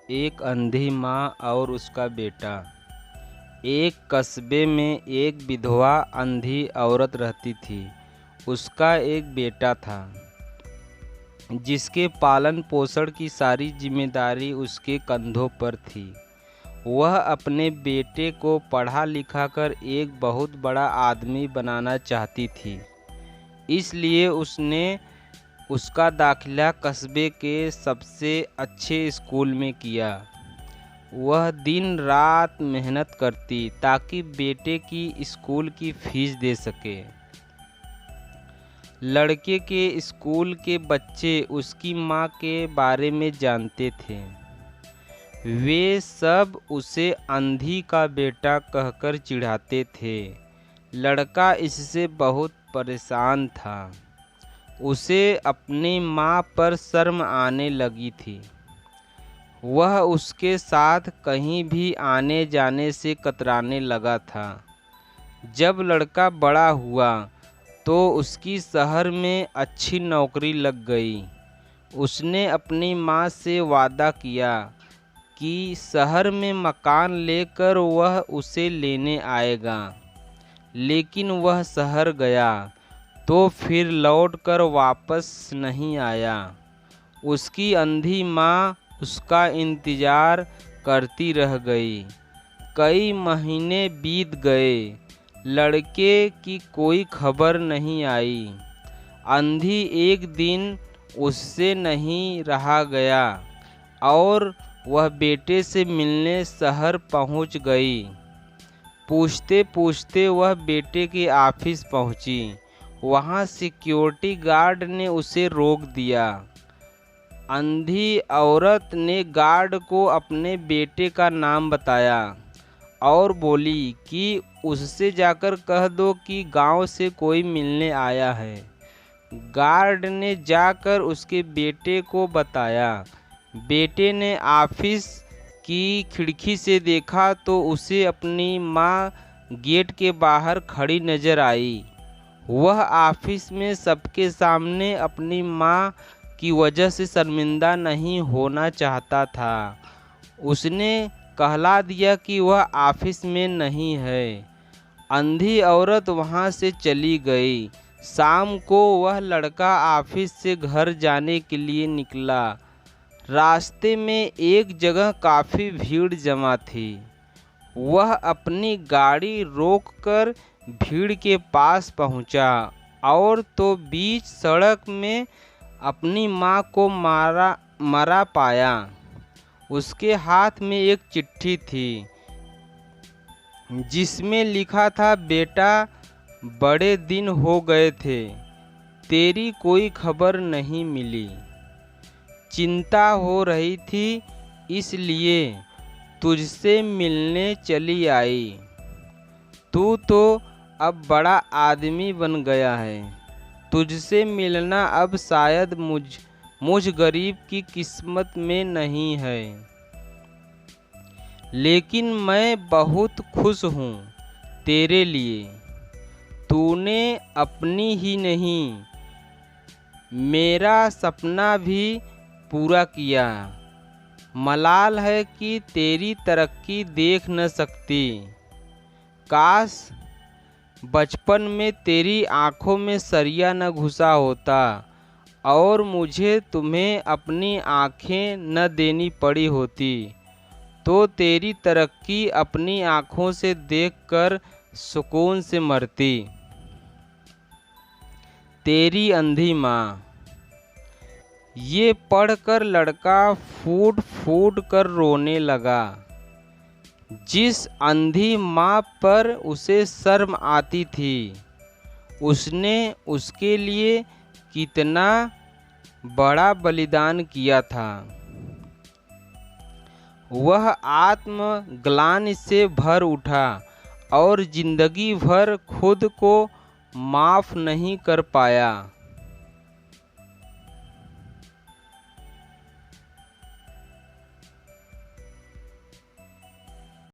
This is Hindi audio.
एक अंधी माँ और उसका बेटा। एक कस्बे में एक विधवा अंधी औरत रहती थी। उसका एक बेटा था जिसके पालन पोषण की सारी जिम्मेदारी उसके कंधों पर थी। वह अपने बेटे को पढ़ा लिखा कर एक बहुत बड़ा आदमी बनाना चाहती थी। इसलिए उसने उसका दाखिला कस्बे के सबसे अच्छे स्कूल में किया। वह दिन रात मेहनत करती ताकि बेटे की स्कूल की फीस दे सके। लड़के के स्कूल के बच्चे उसकी माँ के बारे में जानते थे। वे सब उसे अंधी का बेटा कहकर चिढ़ाते थे। लड़का इससे बहुत परेशान था। उसे अपनी माँ पर शर्म आने लगी थी। वह उसके साथ कहीं भी आने जाने से कतराने लगा था। जब लड़का बड़ा हुआ तो उसकी शहर में अच्छी नौकरी लग गई। उसने अपनी माँ से वादा किया कि शहर में मकान लेकर वह उसे लेने आएगा। लेकिन वह शहर गया तो फिर लौटकर वापस नहीं आया। उसकी अंधी माँ उसका इंतज़ार करती रह गई। कई महीने बीत गए, लड़के की कोई खबर नहीं आई। अंधी एक दिन उससे नहीं रहा गया और वह बेटे से मिलने शहर पहुंच गई। पूछते पूछते वह बेटे के ऑफिस पहुंची। वहां सिक्योरिटी गार्ड ने उसे रोक दिया। अंधी औरत ने गार्ड को अपने बेटे का नाम बताया और बोली कि उससे जाकर कह दो कि गांव से कोई मिलने आया है। गार्ड ने जाकर उसके बेटे को बताया। बेटे ने ऑफिस की खिड़की से देखा तो उसे अपनी माँ गेट के बाहर खड़ी नजर आई। वह ऑफिस में सबके सामने अपनी माँ की वजह से शर्मिंदा नहीं होना चाहता था। उसने कहला दिया कि वह ऑफिस में नहीं है। अंधी औरत वहाँ से चली गई। शाम को वह लड़का ऑफिस से घर जाने के लिए निकला। रास्ते में एक जगह काफ़ी भीड़ जमा थी। वह अपनी गाड़ी रोककर भीड़ के पास पहुंचा और तो बीच सड़क में अपनी माँ को मरा पाया। उसके हाथ में एक चिट्ठी थी जिसमें लिखा था, बेटा बड़े दिन हो गए थे, तेरी कोई खबर नहीं मिली। चिंता हो रही थी इसलिए तुझसे मिलने चली आई। तू तो अब बड़ा आदमी बन गया है। तुझसे मिलना अब शायद मुझ गरीब की किस्मत में नहीं है। लेकिन मैं बहुत खुश हूँ तेरे लिए। तूने अपनी ही नहीं मेरा सपना भी पूरा किया। मलाल है कि तेरी तरक्की देख न सकती। काश बचपन में तेरी आँखों में सरिया न घुसा होता और मुझे तुम्हें अपनी आँखें न देनी पड़ी होती, तो तेरी तरक्की अपनी आँखों से देखकर सुकून से मरती। तेरी अंधी माँ। ये पढ़कर लड़का फूट फूट कर रोने लगा। जिस अंधी माँ पर उसे शर्म आती थी, उसने उसके लिए कितना बड़ा बलिदान किया था। वह आत्मग्लानि से भर उठा और जिंदगी भर खुद को माफ़ नहीं कर पाया।